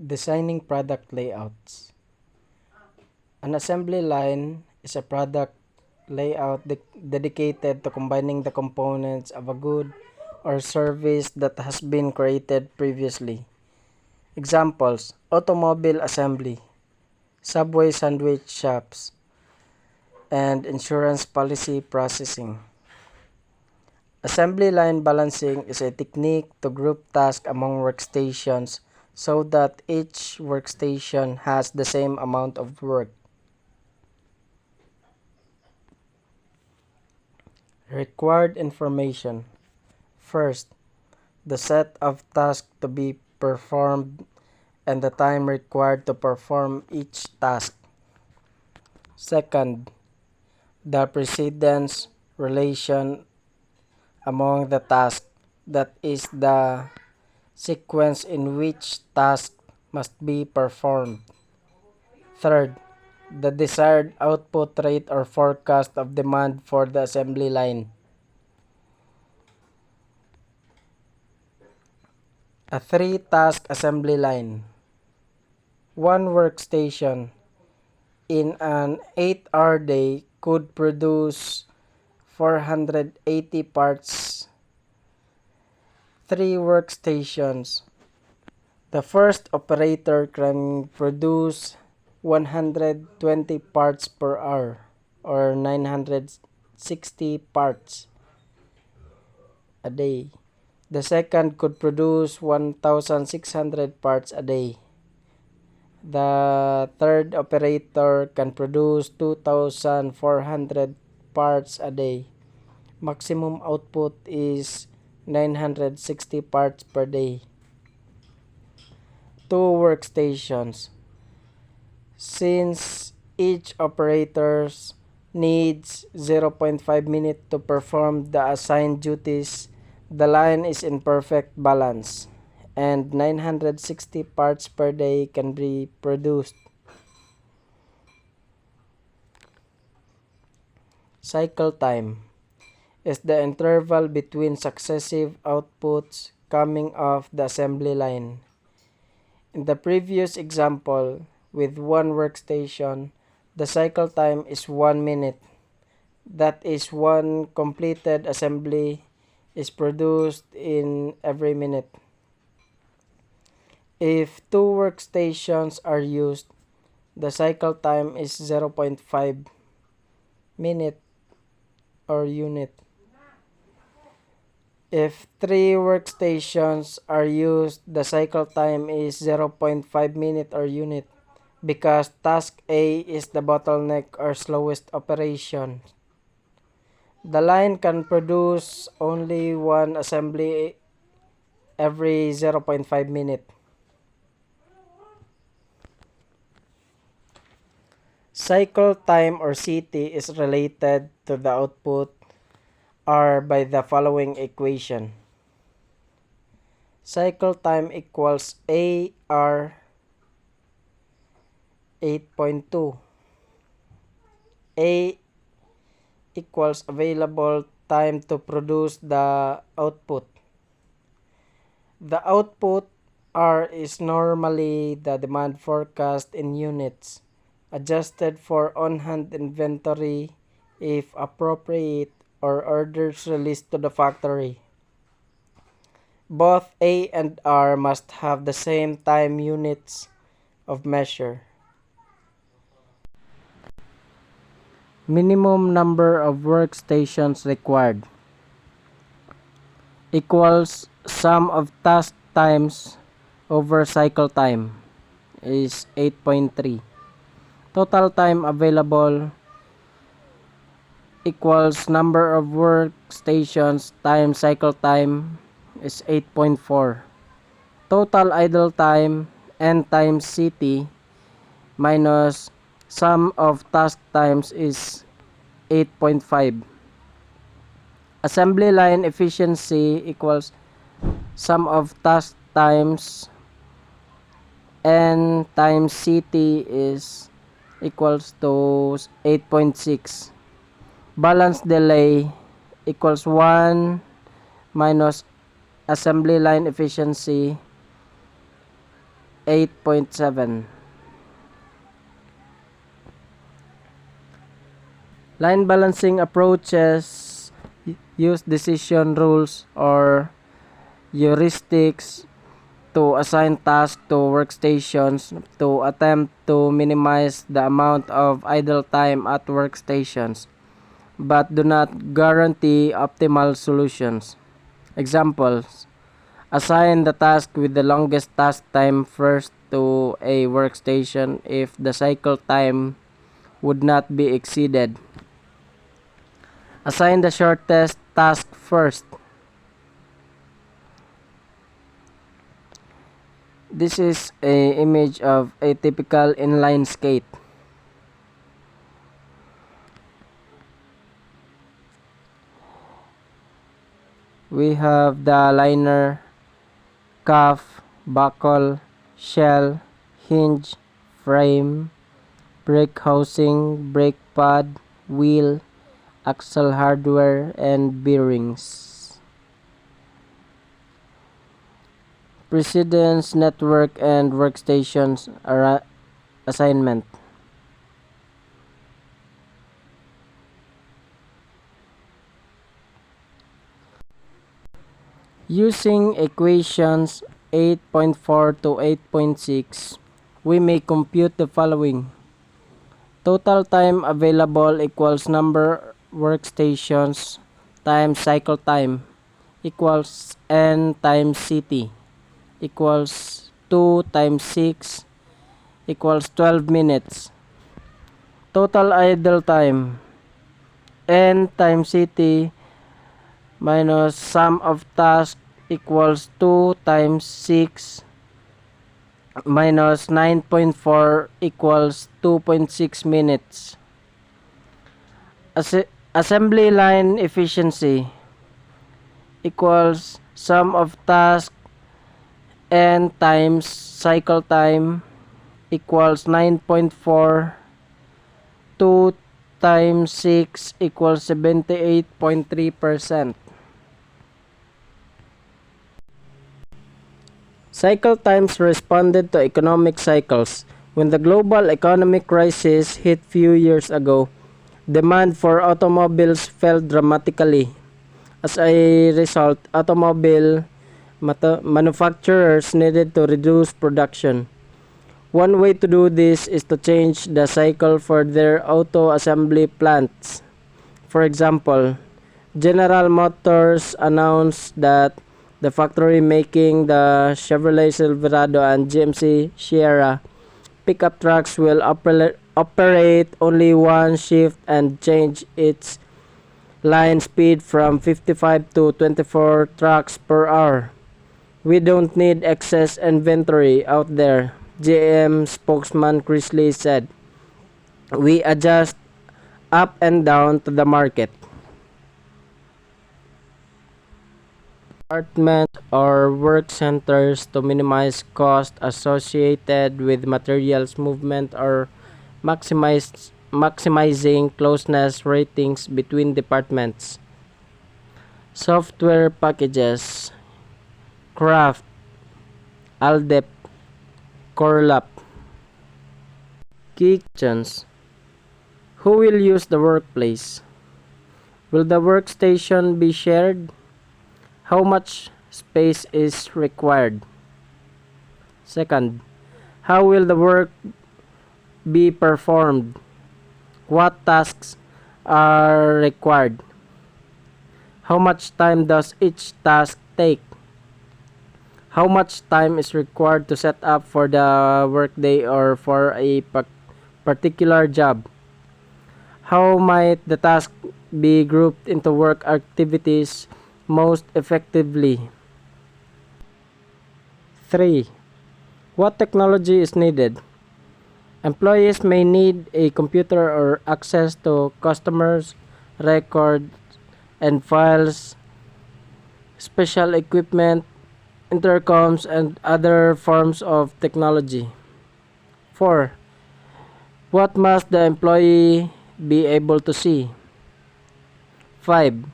Designing product layouts. An assembly line is a product layout dedicated to combining the components of a good or service that has been created previously. Examples: automobile assembly, subway sandwich shops, and insurance policy processing. Assembly line balancing is a technique to group tasks among workstations so that each workstation has the same amount of work. Required information. First, the set of tasks to be performed and the time required to perform each task. Second, the precedence relation among the tasks, that is, the sequence in which task must be performed. Third, the desired output rate or forecast of demand for the assembly line. A 3-task assembly line. One workstation in an 8-hour day could produce 480 parts. 3 workstations. The first operator can produce 120 parts per hour or 960 parts a day. The second could produce 1,600 parts a day. The third operator can produce 2,400 parts a day. Maximum output is 960 parts per day. 2 workstations. Since each operator needs 0.5 minutes to perform the assigned duties, the line is in perfect balance, and 960 parts per day can be produced. Cycle time is the interval between successive outputs coming off the assembly line. In the previous example, with one workstation, the cycle time is 1 minute. That is, one completed assembly is produced in every minute. If 2 workstations are used, the cycle time is 0.5 minute or unit. If 3 workstations are used, the cycle time is 0.5 minute or unit, because task A is the bottleneck or slowest operation. The line can produce only one assembly every 0.5 minute. Cycle time or CT is related to the output R by the following equation. Cycle time equals AR 8.2. A equals available time to produce the output. The output R is normally the demand forecast in units, adjusted for on-hand inventory if appropriate, or orders released to the factory. Both A and R must have the same time units of measure. Minimum number of workstations required equals sum of task times over cycle time is 8.3. Total time available equals number of workstations times cycle time is 8.4. Total idle time N times CT minus sum of task times is 8.5. Assembly line efficiency equals sum of task times N times CT is equals to 8.6. Balance delay equals 1 minus assembly line efficiency 8.7. Line balancing approaches use decision rules or heuristics to assign tasks to workstations to attempt to minimize the amount of idle time at workstations, but do not guarantee optimal solutions. Examples: assign the task with the longest task time first to a workstation if the cycle time would not be exceeded. Assign the shortest task first. This is an image of a typical inline skate. We have the liner, cuff, buckle, shell, hinge, frame, brake housing, brake pad, wheel, axle hardware, and bearings. Precedence, network, and workstations assignment. Using equations 8.4 to 8.6, we may compute the following. Total time available equals number workstations times cycle time equals n times ct equals 2 times 6 equals 12 minutes. Total idle time n times ct minus sum of tasks equals 2 times 6 minus 9.4 equals 2.6 minutes. Assembly line efficiency equals sum of task n times cycle time equals 9.4. 2 times 6 equals 78.3%. Cycle times responded to economic cycles. When the global economic crisis hit few years ago, demand for automobiles fell dramatically. As a result, automobile manufacturers needed to reduce production. One way to do this is to change the cycle for their auto assembly plants. For example, General Motors announced that the factory making the Chevrolet Silverado and GMC Sierra pickup trucks will operate only one shift and change its line speed from 55 to 24 trucks per hour. We don't need excess inventory out there, GM spokesman Chris Lee said. We adjust up and down to the market. Departments or work centers to minimize cost associated with materials movement or maximizing closeness ratings between departments. Software packages, Craft, Aldep, Corlap. Key questions. Who will use the workplace? Will the workstation be shared? How much space is required? Second, how will the work be performed? What tasks are required? How much time does each task take? How much time is required to set up for the workday or for a particular job? How might the task be grouped into work activities most effectively? 3. What technology is needed? Employees may need a computer or access to customers' records and files, special equipment, intercoms, and other forms of technology. 4. What must the employee be able to see? 5.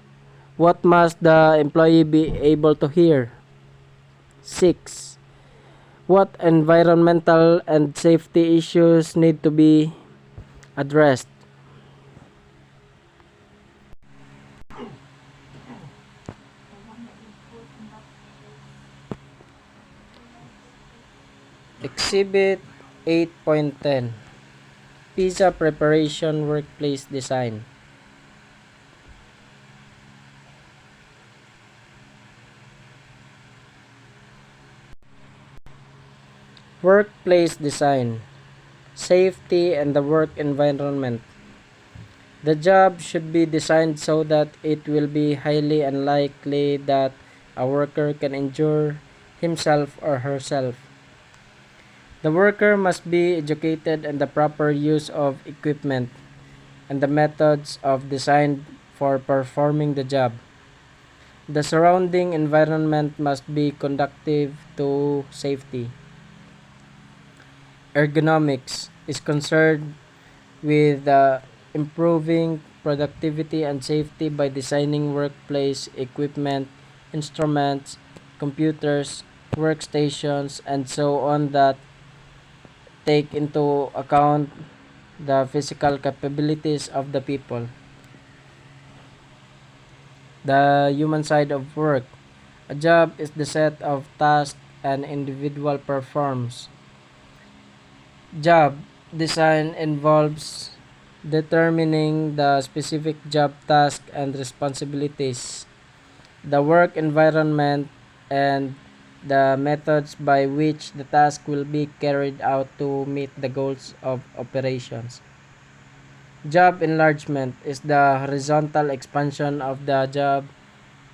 What must the employee be able to hear? 6. What environmental and safety issues need to be addressed? Exhibit 8.10 Pizza Preparation Workplace Design. Workplace design. Safety and the work environment. The job should be designed so that it will be highly unlikely that a worker can injure himself or herself. The worker must be educated in the proper use of equipment and the methods of design for performing the job. The surrounding environment must be conducive to safety. Ergonomics is concerned with improving productivity and safety by designing workplace equipment, instruments, computers, workstations, and so on that take into account the physical capabilities of the people. The human side of work. A job is the set of tasks an individual performs. Job design involves determining the specific job task and responsibilities, the work environment, and the methods by which the task will be carried out to meet the goals of operations. Job enlargement is the horizontal expansion of the job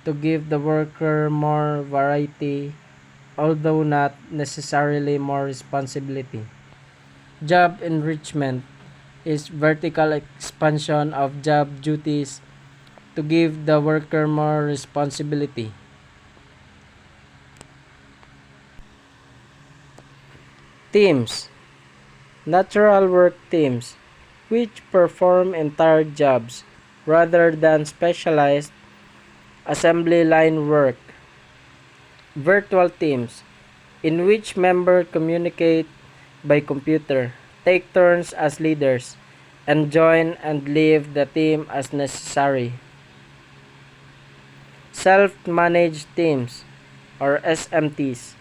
to give the worker more variety, although not necessarily more responsibility. Job enrichment is vertical expansion of job duties to give the worker more responsibility. Teams. Natural work teams, which perform entire jobs rather than specialized assembly line work. Virtual teams, in which members communicate by computer, take turns as leaders, and join and leave the team as necessary. Self-managed teams, or SMTs,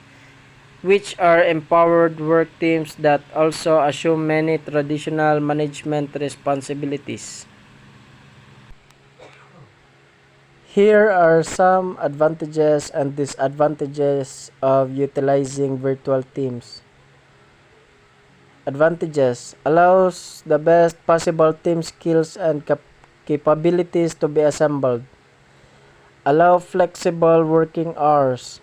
which are empowered work teams that also assume many traditional management responsibilities. Here are some advantages and disadvantages of utilizing virtual teams. Advantages: allows the best possible team skills and capabilities to be assembled. Allow flexible working hours.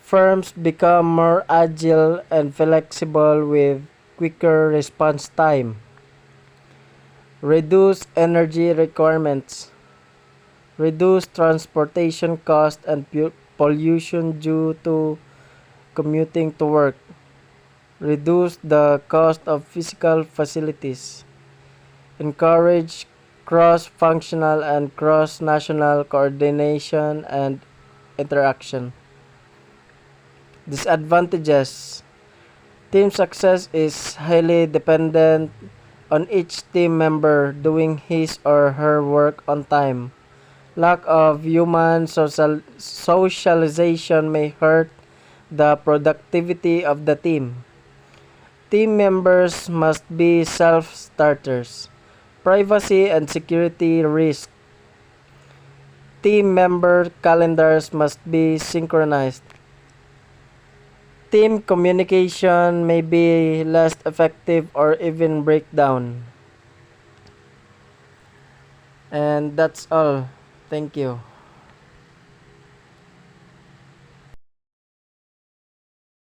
Firms become more agile and flexible with quicker response time. Reduce energy requirements. Reduce transportation cost and pollution due to commuting to work. Reduce the cost of physical facilities. Encourage cross-functional and cross-national coordination and interaction. Disadvantages: team success is highly dependent on each team member doing his or her work on time. Lack of human socialization may hurt the productivity of the team. Team members must be self-starters. Privacy and security risk. Team member calendars must be synchronized. Team communication may be less effective or even break down. And that's all. Thank you.